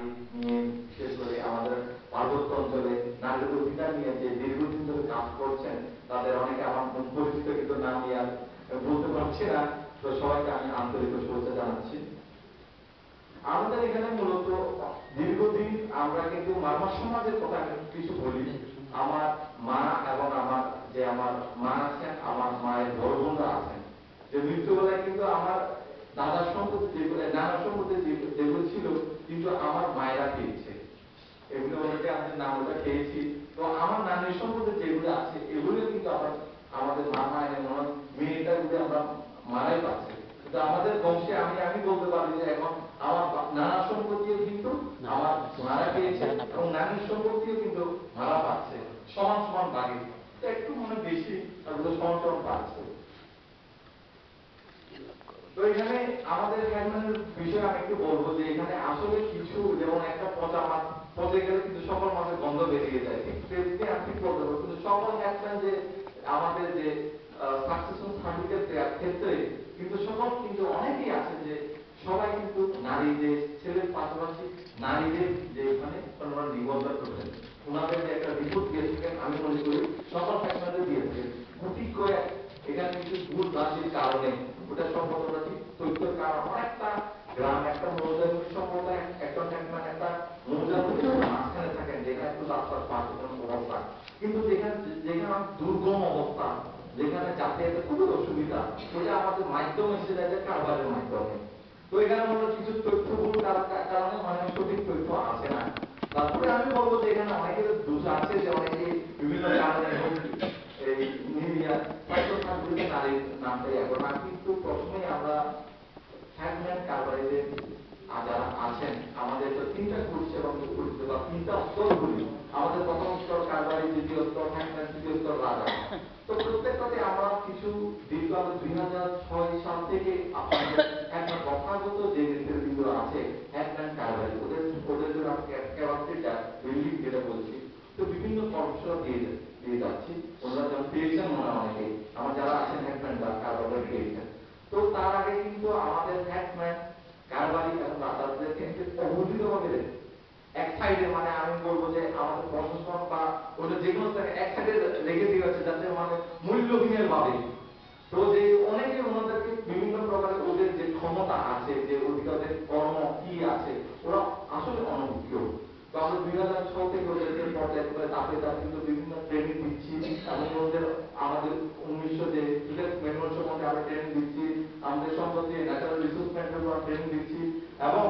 নারী নিয়ে বিশেষ করে আমাদের পার্বত্য অঞ্চলে নারীর অধিকার নিয়ে যে দীর্ঘদিন ধরে কাজ করছেন তাদের অনেকে আমার মুখ পরিচিত কিন্তু নাম নিয়ে আর বলতে পারছি না, তো সবাইকে আমি আন্তরিক শুভেচ্ছা জানাচ্ছি। আমাদের এখানে মূলত দীর্ঘদিন আমরা কিন্তু মারমা সমাজের কথা কিছু বলি। আমার মা এবং আমার মা আছেন, আমার মায়ের বড় বোনরা আছেন, যে মৃত্যুবেলায় কিন্তু আমার দাদার সম্পত্তি যেগুলো নানার সম্পত্তি যেগুলো ছিল কিন্তু আমার মায়েরা পেয়েছে, এগুলো ওদেরকে আমাদের নামটা খেয়েছি। তো আমার নানির সম্পত্তি যেগুলো আছে এগুলো কিন্তু আমাদের মা মায়ের মনে মেয়েটা যদি আমরা মারাই পাচ্ছে, কিন্তু আমাদের বংশে আমি বলতে পারি যে এখন আমার নানার সম্পত্তিও কিন্তু আমার মারা পেয়েছে এবং নানির সম্পত্তিও কিন্তু মারা পাচ্ছে, সমান সমান ভাগে, একটু মনে বেশি ওগুলো সমান সমান পাচ্ছে। তো এখানে আমাদের হ্যান্ডম্যানের বিষয়ে আমি একটু বলবো যে এখানে আসলে কিছু যেমন একটা পচা মাছ পচে গেলে কিন্তু সকল মাছের গন্ধ বেরিয়ে যায়, ঠিক তেমনি আমি ঠিক বলতে পারবো কিন্তু সকল হ্যান্ডম্যান যে আমাদের যে সাকসেসফুল সার্টিফিকেট দেওয়ার ক্ষেত্রে কিন্তু সকল কিন্তু অনেকেই আছে যে সবাই কিন্তু নারীদের ছেলের পাশাপাশি নারীদের যে এখানে ওনারা নিবন্ধন করছেন, ওনাদের যে একটা রিপোর্ট দিয়ে থাকেন আমি মনে করি সকল হ্যান্ডম্যানদের দিয়ে থাকেন গুটি করে এখানে কিছু ভুল রাশির কারণে ওটা সম্পূর্ণ ঠিক তথ্যের কারণ অনেকটা গ্রাম একটা মৌজার সম্পূর্ণ একটা হ্যান্ডম্যান একটা মৌজার মাঝখানে থাকেন যেখানে একটু রাস্তার পাশে কোনো অবস্থা, কিন্তু যেখানে দুর্গম অবস্থা যেখানে যাতায়াতের খুবই অসুবিধা, ওটা আমাদের মাধ্যম এসে যায় কারবারের মাধ্যমে। তো এখানে মনে কিছু তথ্যগুলো কারণে মানে সঠিক তথ্য আসে না। তারপরে আমি বলবো যে এখানে অনেকের দোষ আছে যে অনেকে বিভিন্ন কারণে এই মিডিয়া হয়তো থাকলে নারীর নামটাই এখন না, কিন্তু প্রথমেই আমরা হ্যান্ডম্যান কারবারিদের যারা আছেন আমাদের তো তিনটা করছে এবং করছে বা তিনটা স্তরগুলি আমাদের প্রথম স্তর কারবারি, দ্বিতীয় স্তর হ্যান্ডম্যান, তৃতীয় স্তর রাজা। তো প্রত্যেকটাতে আমরা কিছু দীর্ঘ 2006 সাল থেকে আপনাদের একটা প্রথাগত যে নেতৃবৃন্দ আছে হ্যান্ডম্যান কারবারি ওদের জন্য ক্যাপাসিটিটা বিল্ডিং যেটা বলছি, তো বিভিন্ন কর্মশালা দিয়ে যাচ্ছি, ওনারা যেমন পেয়েছেন ওনারা অনেকে আমার যারা আছেন হ্যান্ডম্যান বা কারবারি পেয়েছেন। তো তার আগে কিন্তু আমাদের হ্যান্ডম্যান কারবারি এবং রাজাদেরকে অবহিতভাবে এক সাইডে মানে আমি বলবো যে আমাদের প্রশাসন বা ওটা যে কোনো এক সাইডে রেখে দিয়ে আছে যাতে মানে মূল্যহীনের ভাবে, তো যে অনেকে ওনাদেরকে বিভিন্ন প্রকারের ওদের যে ক্ষমতা আছে যে অধিকারের কর্ম কি আছে ওরা আসলে অনভিজ্ঞ। তো আমরা 2006 থেকে ওদেরকে পর্যায়ে ধাপে ধাপে কিন্তু বিভিন্ন ট্রেনিং দিচ্ছি এবং ওদের আমাদের 1900 যে ম্যানুয়াল সম্বন্ধে আমরা ট্রেনিং দিচ্ছি, আমাদের সম্পত্তি ন্যাচারাল রিসোর্স ম্যানেজমেন্ট ট্রেনিং দিচ্ছি এবং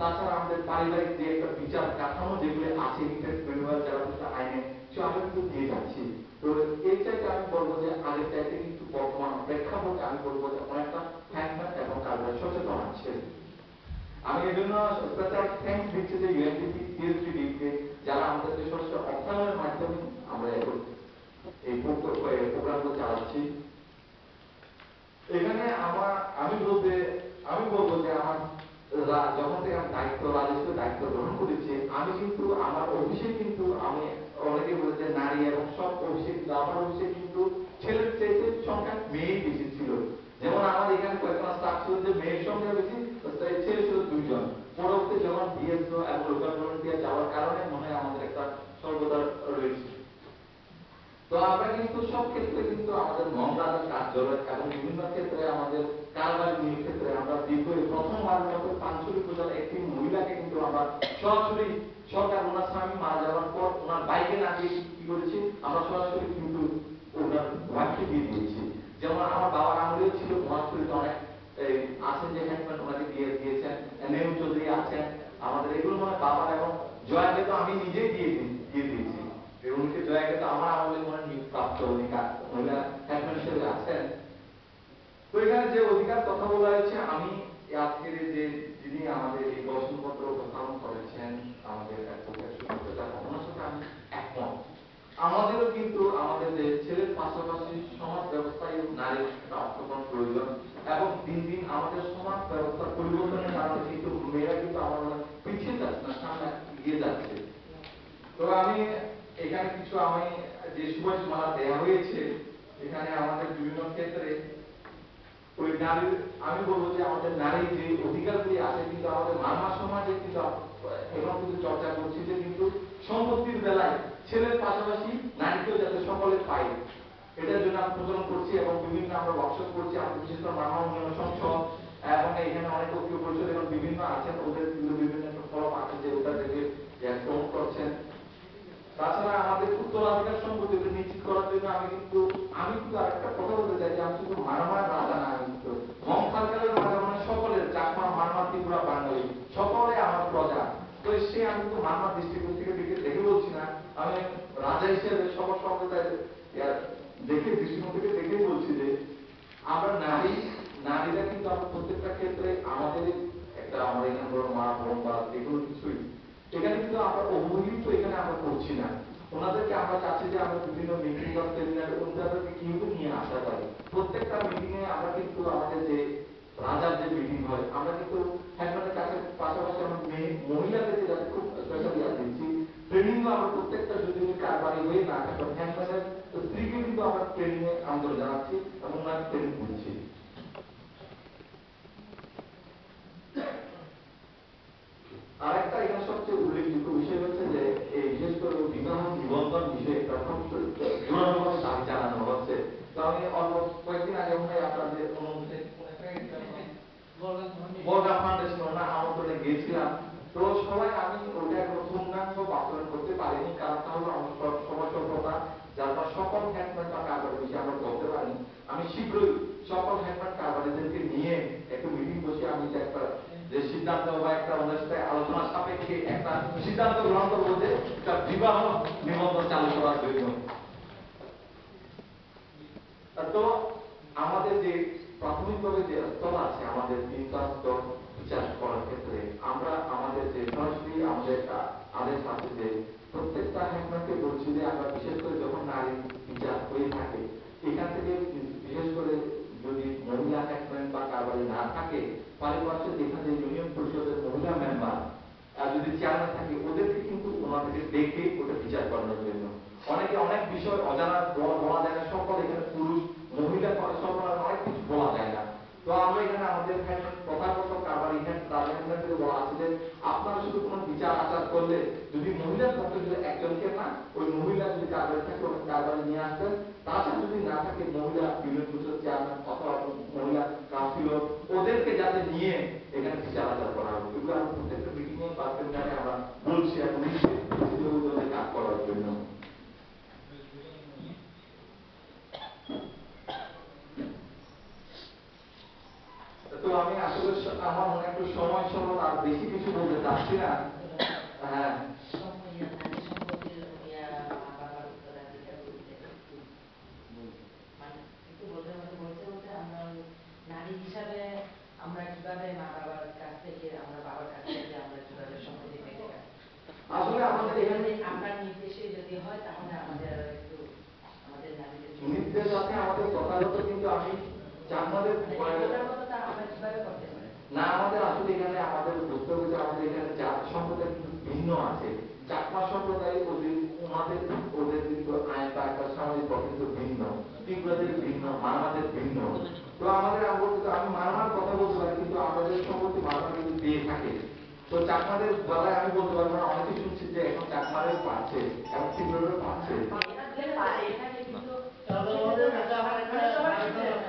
তাছাড়া আমাদের পারিবারিক যে একটা বিচার কাঠামো যেগুলো আছে ইন্টারেস্ট ম্যানুয়াল যারা আইনে সে আমরা কিন্তু দিয়ে যাচ্ছি। তো এই চাইতে আমি বলবো যে আগের চাইতে কিন্তু বর্তমান প্রেক্ষাপটে আমি বলবো যে অনেকটা হ্যান্ডম্যান এবং কারবারি সচেতন আছে। আমি এই জন্য স্পেশাল থ্যাঙ্কস দিচ্ছি যে ইউএনডিপি সিএসডি যারা আমাদেরকে সরাসরি অর্থায়নের মাধ্যমে আমরা এই প্রোগ্রামগুলো চালাচ্ছি। এখানে আমি বলবো যে আমার যখন থেকে আমি রাজস্ব দায়িত্ব গ্রহণ করেছি আমি কিন্তু আমার অফিসে কিন্তু আমি অনেকে বলেছে নারী এবং সব অফিসে কিন্তু আমার অফিসে কিন্তু ছেলের চাইতে সংখ্যা মেয়েই বেশি ছিল। যেমন আমার এখানে কয়েকটা স্টাফ ছিল যে মেয়ের সংখ্যা বেশি, ছেলে ছিল 2 জন। পরবর্তী যখন ডিএসও এবং লোকাল ভলান্টিয়ার যাওয়ার কারণে মনে হয় আমাদের একটা সর্বদা রয়েছে। তো আমরা কিন্তু সব ক্ষেত্রে কিন্তু আমাদের মমতার কার্যালয় এবং বিভিন্ন ক্ষেত্রে আমাদের কারবারি নিয়োগ ক্ষেত্রে আমরা দীর্ঘ প্রথমবারের মতো 500 পর্যন্ত একটি মহিলাকে কিন্তু আমরা সরাসরি সরকার ওনার স্বামী মারা যাওয়ার পর ওনার বাইকে না দিয়ে কি করেছি আমরা সরাসরি কিন্তু ওনার ওয়াইফকে দিয়ে দিয়েছি। যেমন আমার বাবার আমলেও ছিল মহাশরীতে অনেক আছেন যে হ্যান্ডম্যান ওনাকে দিয়ে দিয়েছেন, নেম চৌধুরী আছেন আমাদের, এগুলো মানে বাবার এবং জয়াকে তো আমি নিজেই দিয়ে দিয়েছি। উনিকে জয়াকে তো আমার আমলে মনে নিয়োগ প্রাপ্ত মহিলা হ্যান্ডম্যান হিসেবে আছেন। তো এখানে যে অধিকার কথা বলা হয়েছে আমি আজকের যে যিনি আমাদের এই প্রশ্নপত্র উপস্থাপন করেছেন আমাদের ওনার সাথে আমি একমত। আমাদেরও কিন্তু আমাদের যে ছেলের পাশাপাশি সমাজ ব্যবস্থায় নারীর একটা অংশগ্রহণ প্রয়োজন এবং দিন দিন আমাদের সমাজ ব্যবস্থা পরিবর্তনের কারণে কিন্তু মেয়েরা কিন্তু আমার পিছিয়ে যাচ্ছে না, সামনে এগিয়ে যাচ্ছে। তো আমি এখানে কিছু আমি যে সুপারিশমালা দেওয়া হয়েছে এখানে আমাদের বিভিন্ন ক্ষেত্রে ওই নারীর আমি বলবো যে আমাদের নারী যে অধিকারগুলি আছে কিন্তু আমাদের মারমা সমাজে কিন্তু পাশাপাশি নারীকেও যাতে সকলে পায়, এটার জন্য আমরা প্রচলন করছি এবং বিভিন্ন আমরা ওয়ার্কশপ করছি। আমাদের বিশেষ করে মানব উন্নয়ন সংসদ এবং এখানে অনেক ঐক্য পরিষদ এবং বিভিন্ন আছেন, ওদের বিভিন্ন একটা ফলক আছে যে ওটা থেকে প্রমোট করছেন। তাছাড়া আমাদের উত্তরাধিকার সম্পত্তি নিশ্চিত করার জন্য আমি কিন্তু আরেকটা কথা বলতে চাই যে আমি শুধু মারমার রাজা না, আমি কিন্তু মং সরকারের রাজা মানে সকলের, চাকমা মারমা ত্রিপুরা বাঙালি সকলে আমার প্রজা। তো সে আমি কিন্তু মারমার দৃষ্টিকোণ থেকে দেখে বলছি না, আমি রাজা হিসেবে সকল সম্প্রদায়ের দেখে দৃষ্টিকোণ থেকে দেখেই বলছি যে আমরা নারীরা কিন্তু আমরা প্রত্যেকটা ক্ষেত্রে আমাদের একটা আমরা এখানে বড় মা বোন বা যেগুলো কিছুই এখানে কিন্তু আমরা অবহেলিত এখানে আমরা করছি না। ওনাদেরকে আমরা চাচ্ছি যে আমরা বিভিন্ন মিটিং বা সেমিনার ওনাদেরকে কিন্তু নিয়ে আসা পারি। প্রত্যেকটা মিটিং এ আমরা কিন্তু আমাদের যে রাজার যে মিটিং হয় আমরা কিন্তু হ্যান্ডম্যানের কাছে পাশাপাশি আমরা মহিলাদেরকে যাতে খুব স্পেশালি দিচ্ছি ট্রেনিং আমরা প্রত্যেকটা যদি কারবারি হয়ে না থাকে হ্যান্ডম্যানের স্ত্রীকে কিন্তু আমরা ট্রেনিং এ আমন্ত্রণ জানাচ্ছি এবং ওনাকে ট্রেনিং দিচ্ছি। আরেকটা এখানে সবচেয়ে উল্লেখযোগ্য বিষয় হচ্ছে যে এই বিশেষ করে বিবাহ নিবন্ধন বিষয়ে প্রথম জোরালোভাবে দাবি জানানো হচ্ছে। তো আমি অল্প কয়েকদিন আগে মনে হয় আপনাদের বর্গা ফাউন্ডেশন না আমন্ত্রণে গিয়েছিলাম। তো সবাই আমি ওইটা একটা পূর্ণাঙ্গ বাস্তবায়ন করতে পারিনি, কারণটা হলো আমার সময় স্বল্পতা, যার ফলে সকল হ্যান্ডম্যান বা কারবারের বিষয়ে আমরা বলতে পারিনি। আমি শীঘ্রই সকল হ্যান্ডম্যান কারবারিদেরকে নিয়ে একটু মিটিং বসে আমি একটা যে সিদ্ধান্ত বা একটা ওদের সাথে আলোচনা সাপেক্ষে একটা সিদ্ধান্ত গ্রহণ করবো যে একটা বিবাহ নিবন্ধন চালু করার জন্য। তো আমাদের যে প্রাথমিকভাবে যে স্তর আছে আমাদের তিনটা স্তর বিচার করার ক্ষেত্রে আমরা আমাদের যে সরাসরি আমাদের একটা আদেশ আছে যে প্রত্যেকটা হ্যান্ডম্যানকে বলছি যে আমরা বিশেষ করে যখন নারী বিচার হয়ে থাকে এখান থেকে বিশেষ করে যদি মহিলা হ্যান্ডম্যান বা কারবারি না থাকে পারিপার্শ্বে যেখানে ইউনিয়ন পরিষদের মহিলা মেম্বার যদি চেয়ারম্যান থাকে ওদেরকে কিন্তু ওনাদেরকে দেখে ওটা বিচার করানোর জন্য। অনেকে অনেক বিষয় অজানা বলা যায় না, সকল এখানে পুরুষ মহিলা সকল অনেক কিছু বলা যায় না। তো আমরা এখানে আমাদের প্রথাগত কারবারি তাদের বলা আছে যে আপনারা শুধু কোনো বিচার আচার করলে যদি মহিলার পক্ষে যদি একজনকে না ওই মহিলা যদি কারবারি থাকে ওই কারবারি নিয়ে আসবেন, তাছাড়া যদি না থাকে মহিলা ইউনিয়ন পরিষদ চেয়ারম্যান অথবা মহিলা কাউন্সিলর ওদেরকে যাতে নিয়ে এখানে বিচার আচার করা হবে। এগুলো আমরা প্রত্যেকটা মিটিং এ বা সেমিনারে আমরা বলছি এবং কাজ করার জন্য। তো আমি আসলে আমার মনে একটু সময় স্বল্পতা আর বেশি কিছু বলতে চাচ্ছি না। হ্যাঁ নারী হিসাবে আমরা কিভাবে মা বাবার কাছ থেকে আমরা বাবার কাছ থেকে আমরা কিভাবে সম্পত্তি পেতে পারি আসলে আমাদের এখানে আপনার নির্দেশে যদি হয় তাহলে আমাদের একটু আমাদের নারীদের নির্দেশ আছে আমাদের প্রথাগত, কিন্তু আমি আমাদের প্রথাগতটা আমরা কিভাবে করতে পারি না আমাদের আসলে এখানে আমাদের বুঝতে হবে যে আমাদের এখানে জাতি সম্প্রদায় কিন্তু ভিন্ন আছে। চাকমা সম্প্রদায় ওদের কিন্তু আইন বা একটা সামাজিক কিন্তু ভিন্ন, ত্রিপুরাদের ভিন্ন, মারমাদের ভিন্ন। তো আমাদের আমি মারমার কথা বলতে পারি কিন্তু আমাদের সম্পত্তি মারমা কিন্তু দিয়ে থাকে। তো চাকমাদের বেলায় আমি বলতে পারবো না, অনেকে শুনছি যে এখন চাকমাদের পাচ্ছে এবং ত্রিপুরাদের পাচ্ছে।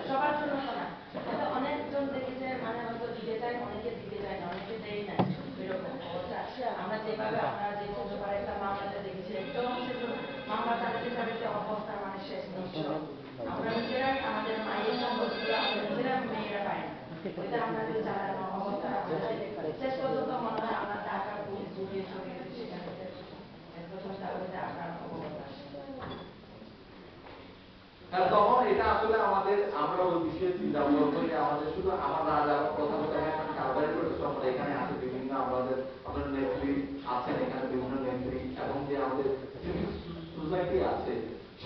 সবার জন্য না, অনেকজন দেখেছে মানে হয়তো দিতে চায়, অনেকে দিতে চায় না, অনেকে দেয় না, এরকম অবস্থা। আমরা যেভাবে আপনারা যে ছোটবার একটা মামলাতে দেখেছি একদম মামলা চালাতে চালাতে অবস্থা মানে শেষ নিশ্চয়। আমরা নিজেরাই আমাদের মায়ের সম্পত্তিগুলো আমরা নিজেরা মেয়েরা পাই না, ওইটা আমাদের চালানো অবস্থা শেষ পর্যন্ত মনে হয় আমরা টাকা পুলিশ ঘুরিয়ে ছড়িয়ে সেখানে শেষ পর্যন্ত আমাদের আপনার অবস্থা। তখন এটা আসলে আমাদের আমরা ওই বিষয়ে চিন্তা করবো যে আমাদের শুধু আমার রাজা কথা বলতে কারবারি করেছে আমরা এখানে আছে বিভিন্ন আমাদের আপনার নেত্রী আছেন এখানে বিভিন্ন নেত্রী এবং যে আমাদের সোসাইটি আছে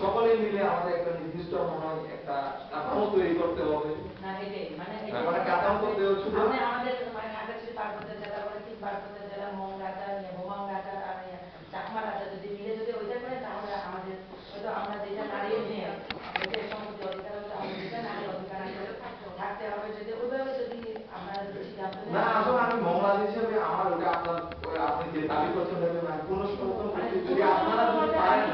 সকলে মিলে আমাদের একটা নির্দিষ্ট মনে হয় একটা কাঠামো তৈরি করতে হবে। না এটাই মানে কাঠামো করতে হবে শুধু আমাদের মানে খাগড়াছড়ি পার্বত্য জেলা বলে তিন পার্বত্য জেলা মং রাজা বোমাং রাজা আর চাকমা রাজা যদি মিলে যদি ওইটা করে তাহলে আমাদের হয়তো আমরা যেটা নারী নিয়ে ওইটা সম্পত্তি অধিকার হচ্ছে আমাদের যেটা নারী অধিকার থাকতে হবে যদি ওইভাবে যদি আমরা সিদ্ধান্ত না আসলে আমি মংলাজ হিসেবে আমার ওটা আপনার আপনি যে দাবি করছেন না কোনো সমর্থন করছি যদি আপনারা যদি পারেন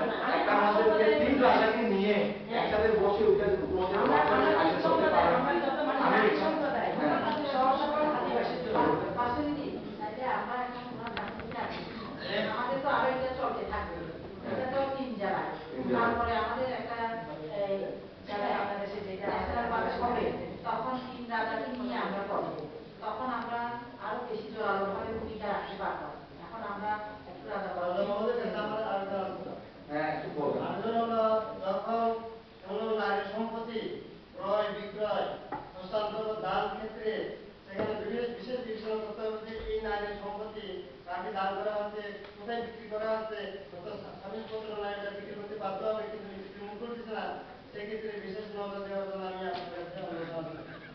মাটি দান করা হচ্ছে, কোথায় বিক্রি করা হচ্ছে, কোথাও সার্ভিসপত্র না এটা বিক্রি করতে বাধ্য হবে কিন্তু বিক্রি মুখ করতেছে না, সেক্ষেত্রে বিশেষ নজর দেওয়ার জন্য আমি আপনার কাছে অনুরোধ জানাচ্ছি।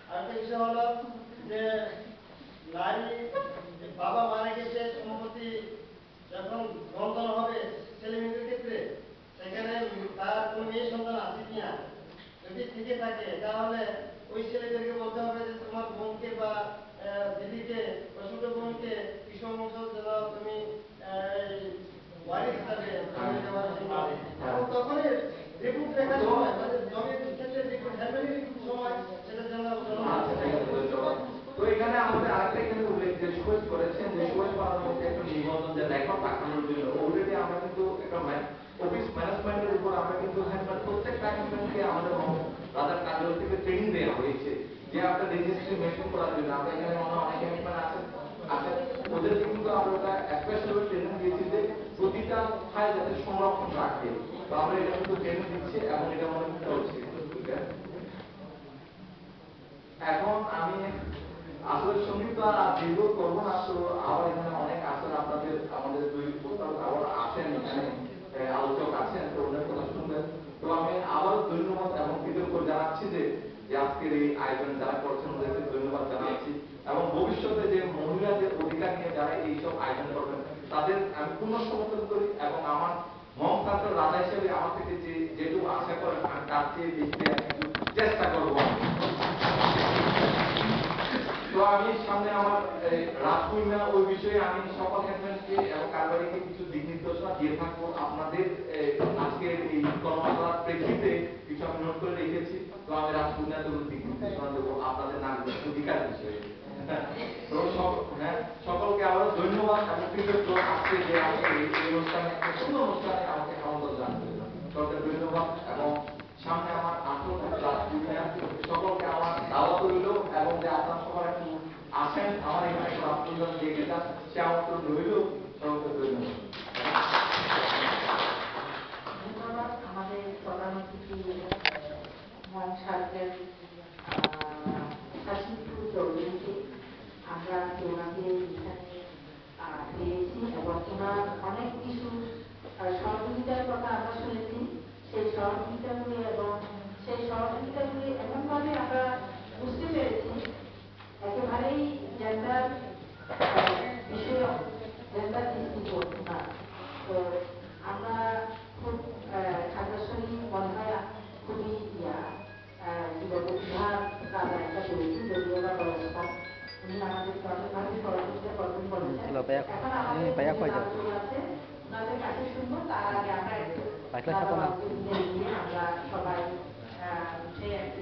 আরেকটা বিষয় হলো যে নারী বাবা মারা গেছে সম্পত্তি যখন বন্টন হবে ছেলে মেয়েদের ক্ষেত্রে, সেখানে তার কোনো মেয়ে সন্তান আছে কিনা, যদি থেকে থাকে তাহলে ওই ছেলেদেরকে বলতে হবে যে তোমার বোনকে বা দিদিকে বা ছোট বোনকে কৃষক অংশ যেন তুমি ওয়ারিস হিসাবে জমি দেওয়ার জন্য, এবং তখন রিপোর্ট দেখার সময় মানে জমির ক্ষেত্রে রিপোর্ট হ্যান্ডেলিং সময় সেটার জন্য আচ্ছা, ঠিক আছে, ধন্যবাদ। তো এখানে আমাদের আরেকটা কিন্তু উল্লেখ যে সুয়েজ করেছেন যে সুয়েজ করার মধ্যে একটা নিবন্ধন যে রেকর্ড রাখানোর জন্য অলরেডি আমরা কিন্তু একটা অফিস ম্যানেজমেন্টের উপর আমরা কিন্তু প্রত্যেকটা হ্যান্ডম্যানকে আমাদের রাজার কার্যালয় থেকে ট্রেনিং দেওয়া হয়েছে যে আপনার রেজিস্ট্রি মেনটেন করার জন্য। আমরা এখানে অনেক হ্যান্ডম্যান আছেন ওদেরকে কিন্তু আমরা ওটা স্পেশাল ট্রেনিং দিয়েছি যে প্রতিটা ফাইল যাতে সংরক্ষণ রাখে। তো আমরা এটা কিন্তু ট্রেনিং দিচ্ছি এবং এটা মনে চলছে। এখন আমি আসলে সঙ্গীত আর দীর্ঘ করবো না, তো আবার এখানে অনেক আছেন আপনাদের আমাদের দুই প্রস্তাব আবার আছেন এখানে আলোচক আছেন, তো ওনার কথা শুনবেন। তো আমি আবারও ধন্যবাদ এবং কৃতজ্ঞ জানাচ্ছি যে আজকের এই আয়োজন যারা করছেন ওদেরকে ধন্যবাদ জানাচ্ছি, এবং ভবিষ্যতে যে মহিলাদের অধিকার নিয়ে যারা এইসব আয়োজন করবেন তাদের আমি পূর্ণ সমর্থন করি, এবং আমার মম ছাত্র রাজা হিসেবে আমার থেকে যেটুকু আশা করেন আমি তার চেয়ে বেশি চেষ্টা করবো। তো আমি সামনে আমার রাজপূর্ণিমা ওই বিষয়ে আমি সকল হ্যান্ডম্যানকে এবং কারবারিকে কিছু দিক নির্দেশনা দিয়ে থাকবো। আপনাদের আজকের এই কর্মশালার প্রেক্ষিতে কিছু আমি নোট করে রেখেছি। তো আমি রাজপূর্ণিমাতে দিক নির্দেশনা দেবো আপনাদের নাগরিক অধিকার বিষয়ে। তো সকলকে আবারও ধন্যবাদ এবং কৃতজ্ঞ আজকে যে আমাকে এই অনুষ্ঠানে একটা সুন্দর অনুষ্ঠানে আমাকে আমন্ত্রণ জানাতে সকলকে ধন্যবাদ। এবং সামনে আমার 18 রাজপূর্ণিমা, সকলকে আমার দাওয়াত রইল, এবং যে আপনারা সবাই একটু আসেন আমার এখানে একটু রাজপূর্ণিমা দেখে যান, সে আমন্ত্রণ রইল। সকলকে ধন্যবাদ। ধন্যবাদ আমাদের প্রধান অতিথি মম সার্কেল শাসিপুর চৌধুরীকে। আমরা ওনাকে এখানে পেয়েছি এবং ওনার অনেক কিছু সহযোগিতার কথা আমরা শুনেছি। সেই সহযোগিতাগুলি এবং সেই সহযোগিতাগুলি এমনভাবে আমরা বুঝতে পেরেছি একেবারেই জেন্ডার বিষয়ক, জেন্ডার দৃষ্টিকোণ না। তো আমরা খুব খাগড়াছড়ি মনে হয় খুবই উদ্ধার কাজ একটা করেছি, যদিও বা বয়স্ক উনি আমাদেরকে অনেকভাবে সহযোগিতা করবেন বলেছেন। এখন আমাদের আছে ওনাদের কাছে শুনবো, তার আগে আমরা একটু নিয়ে আমরা সবাই উঠে একটু